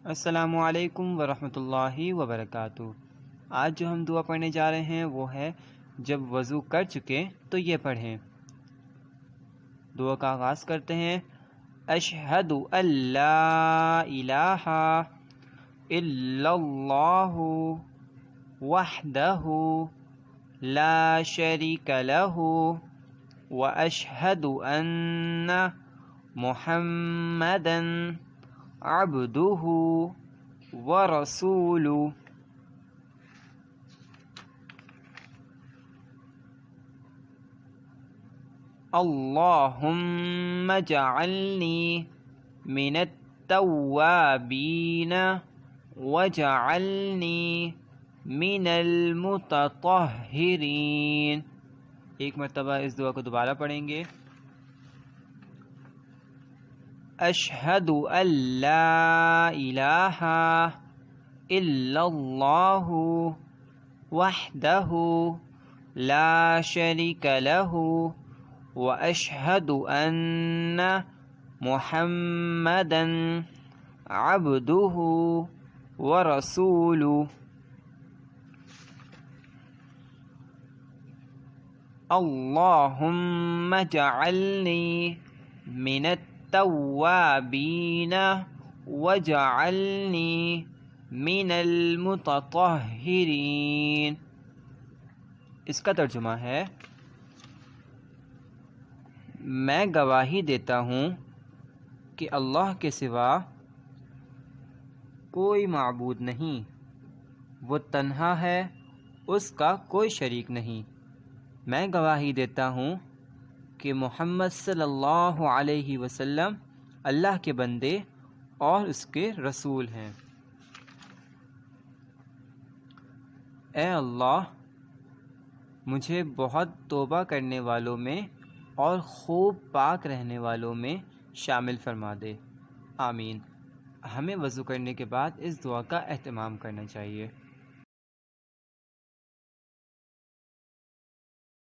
السلام علیکم ورحمۃ اللہ وبرکاتہ۔ آج جو ہم دعا پڑھنے جا رہے ہیں وہ ہے جب وضو کر چکے تو یہ پڑھیں۔ دعا کا آغاز کرتے ہیں۔ اشہد ان لا الہ الا اللہ وحدہ لا شریک لہ واشہد ان محمدا عبدہ ورسولہ۔ اللہم اجعلنی من التوابین واجعلنی من المتطہرین۔ ایک مرتبہ اس دعا کو دوبارہ پڑھیں گے۔ اشہد ان لا الہ الا اللہ وحدہ لا شریک لہ واشہد ان محمدا عبدہ ورسولہ۔ اللہم اجعلنی من التوابین واجعلنی من المتطہرین۔ اس کا ترجمہ ہے، میں گواہی دیتا ہوں کہ اللہ کے سوا کوئی معبود نہیں، وہ تنہا ہے، اس کا کوئی شریک نہیں۔ میں گواہی دیتا ہوں کہ محمد صلی اللہ علیہ وسلم اللہ کے بندے اور اس کے رسول ہیں۔ اے اللہ، مجھے بہت توبہ کرنے والوں میں اور خوب پاک رہنے والوں میں شامل فرما دے، آمین۔ ہمیں وضو کرنے کے بعد اس دعا کا اہتمام کرنا چاہیے۔